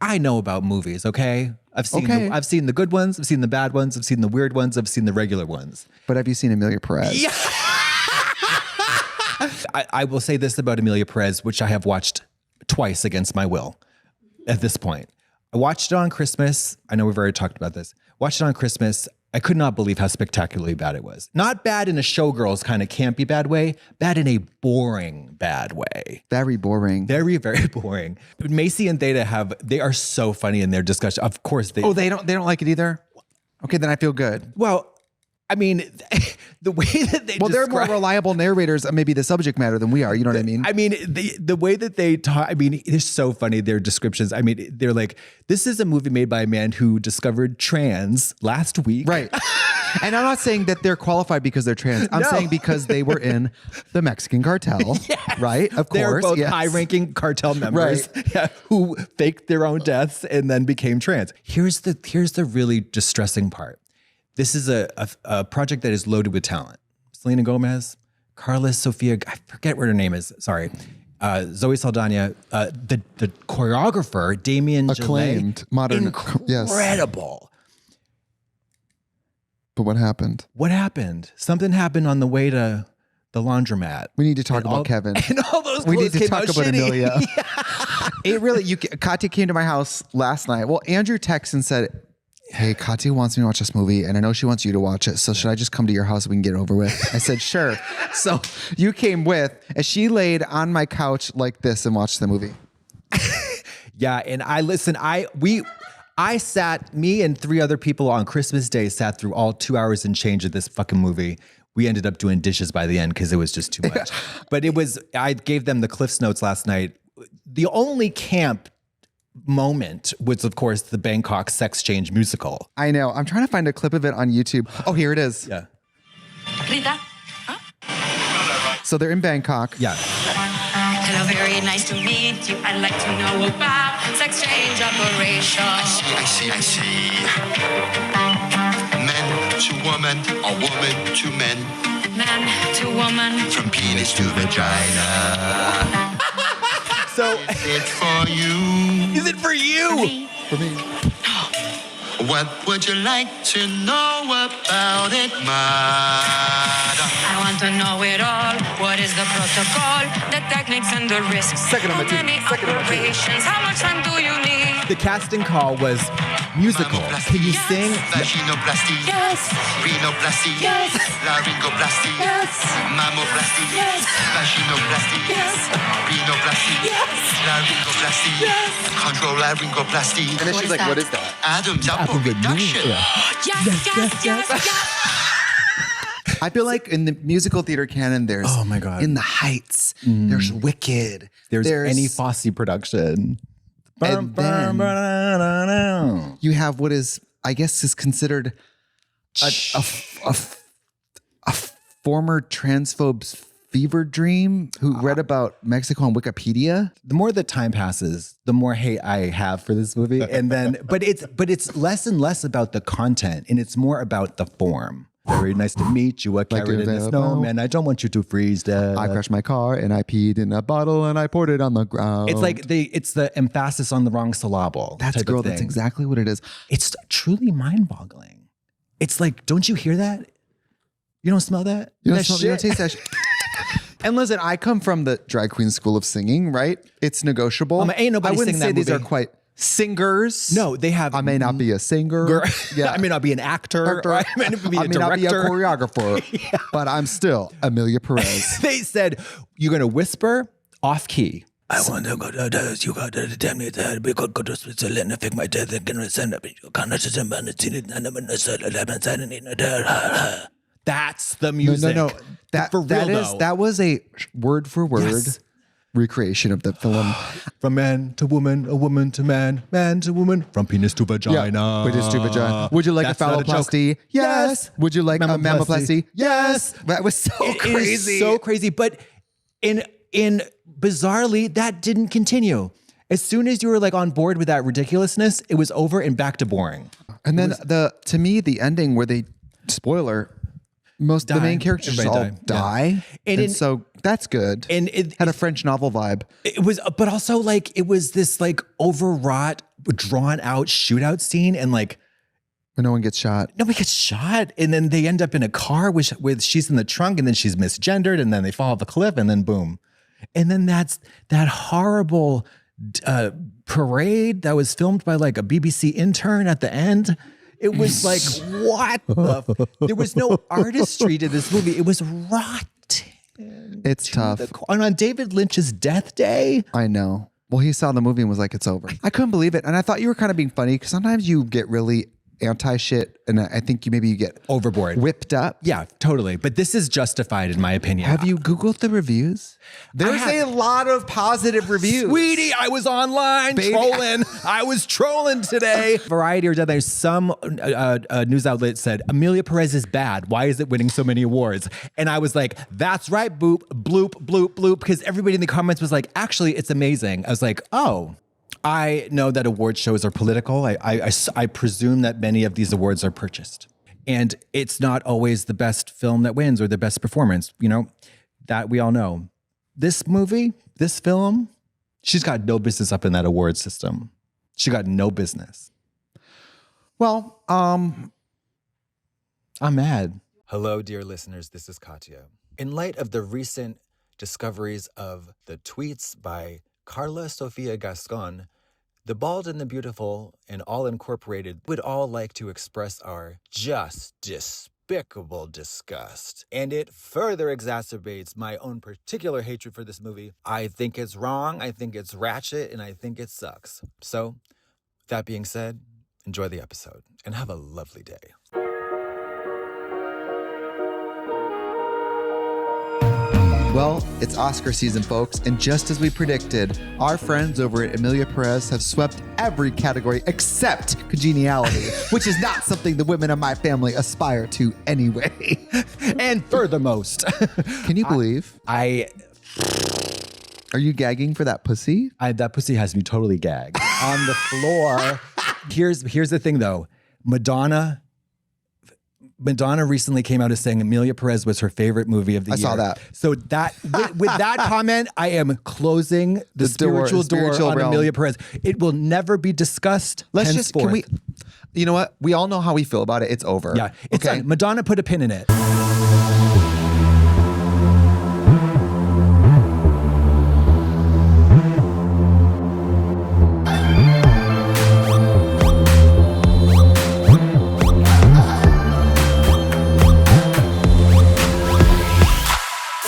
I know about movies, okay? I've seen the good ones, I've seen the bad ones, I've seen the weird ones, I've seen the regular ones. But have you seen Emilia Pérez? Yeah. I will say this about Emilia Pérez, which I have watched twice against my will at this point. I watched it on Christmas. I know we've already talked about this. Watched it on Christmas. I could not believe how spectacularly bad it was. Not bad in a showgirls kind of campy bad way, bad in a boring bad way. Very boring. Very, very boring. Macy and Theta they are so funny in their discussion. Of course they don't like it either? Okay, then I feel good. Well, I mean, the way that they they're more reliable narrators of maybe the subject matter than we are. You know what I mean? I mean, the way that they talk, I mean, it's so funny, their descriptions. I mean, they're like, this is a movie made by a man who discovered trans last week. Right. And I'm not saying that they're qualified because they're trans. I'm saying because they were in the Mexican cartel, yes. Right? Of course. They're both high-ranking cartel members who faked their own deaths and then became trans. Here's the really distressing part. This is a project that is loaded with talent. Selena Gomez, Carlos Sofia, I forget what her name is. Sorry. Zoe Saldana, the choreographer, Damien acclaimed, Gillette, modern, incredible. Yes. But what happened? What happened? Something happened on the way to the laundromat. We need to talk about Kevin. And all those we need to came talk out about shitty. Emilia. It really, Katya came to my house last night. Well, Andrew texted and said, hey, Katya wants me to watch this movie, and I know she wants you to watch it. So should I just come to your house so we can get it over with? I said, sure. So you came with, and she laid on my couch like this and watched the movie. Yeah, and I sat, me and 3 other people on Christmas Day sat through all 2 hours and change of this fucking movie. We ended up doing dishes by the end because it was just too much. But I gave them the Cliff's Notes last night. The only camp moment was, of course, the Bangkok sex change musical. I know. I'm trying to find a clip of it on YouTube. Oh, here it is. Yeah. Rita? Huh? So they're in Bangkok. Yeah. Hello, very nice to meet you. I'd like to know about sex change operation. I see. Men to woman or woman to men. Man to woman. From penis to vagina. So is it for you? Is it for you? For me. What would you like to know about it, madam? I want to know it all. What is the protocol, the techniques and the risks? How many operations? How much time do you need? The casting call was musical. Can you sing? Vaginoplasty. Yes. Rhinoplasty. Yes. Laryngoplasty. Yes. Mammoplasty. Yes. Vaginoplasty. Yes. Rhinoplasty. Yes. Laryngoplasty. Yes. Control laryngoplasty. And then she's like, what is that? Adam's apple reduction. Yes. I feel like in the musical theater canon, there's Oh my God. In the Heights, there's Wicked. There's any Fosse production. And then you have what is, I guess, is considered a former transphobe's fever dream who read about Mexico on Wikipedia. The more that time passes, the more hate I have for this movie. And then, but it's less and less about the content, and it's more about the form. Very nice to meet you. A carrot in a snowman. I don't want you to freeze dead. I crashed my car and I peed in a bottle and I poured it on the ground. It's like it's the emphasis on the wrong syllable. That's girl. That's exactly what it is. It's truly mind-boggling. It's like, don't you hear that? You don't smell that? You don't taste that shit. And listen, I come from the drag queen school of singing, right? It's negotiable. Ain't nobody I wouldn't sing say that these movie. are quite singers. No, they have. I may not be a singer. Yeah. I may not be an actor. Or I may not be a director. Not be a choreographer. But I'm still Emilia Pérez. They said, you're going to whisper off key. I want to go to the, you got to tell me that we could go to Switzerland and fake my death and can send up. That's the music. No. That was a word for word recreation of the film. From man to woman, a woman to man, man to woman, from penis to vagina. Yeah, penis to vagina. Would you like a phalloplasty? Yes. Would you like a mammoplasty? Yes. That was so crazy. It is so crazy. But in bizarrely, that didn't continue. As soon as you were like on board with that ridiculousness, it was over and back to boring. And then to me, the ending where they, spoiler, the main characters all die. Yeah. And so that's good. And it had a French novel vibe. It was, but also like, it was this like overwrought drawn out shootout scene and like Where no one gets shot. nobody gets shot. And then they end up in a car with she's in the trunk and then she's misgendered and then they fall off the cliff and then boom. And then that's that horrible parade that was filmed by like a BBC intern at the end. It was like, what there was no artistry to this movie. It was rotten. It's tough. And on David Lynch's death day. I know. Well, he saw the movie and was like, it's over. I couldn't believe it. And I thought you were kind of being funny because sometimes you get really anti-shit and I think you get Overboard. whipped up. Yeah, totally. But this is justified in my opinion. Have you Googled the reviews? There's have. a lot of positive reviews. Sweetie, I was online Baby. trolling. I was trolling today. Variety or there's some news outlet said, Emilia Pérez is bad. Why is it winning so many awards? And I was like, that's right, boop, bloop, bloop, bloop. Because everybody in the comments was like, actually, it's amazing. I was like, oh. I know that award shows are political. I presume that many of these awards are purchased. And it's not always the best film that wins or the best performance, you know, that we all know. This movie, this film, she's got no business up in that award system. She got no business. Well, I'm mad. Hello, dear listeners. This is Katya. In light of the recent discoveries of the tweets by Carla Sofia Gascon, the Bald and the Beautiful and All Incorporated would all like to express our just despicable disgust. And it further exacerbates my own particular hatred for this movie. I think it's wrong, I think it's ratchet, and I think it sucks. So, that being said, enjoy the episode and have a lovely day. Well, it's Oscar season, folks, and just as we predicted, our friends over at Emilia Pérez have swept every category except congeniality, which is not something the women of my family aspire to anyway. And furthermost, Can you believe? Are you gagging for that pussy? That pussy has me totally gagged on the floor. Here's the thing though, Madonna recently came out as saying Emilia Pérez was her favorite movie of the year. I saw that. So that with that comment, I am closing the spiritual door on realm. Emilia Pérez. It will never be discussed. Let's just, can henceforth. we, you know what? We all know how we feel about it. It's over. Yeah, it's okay. done. Madonna put a pin in it.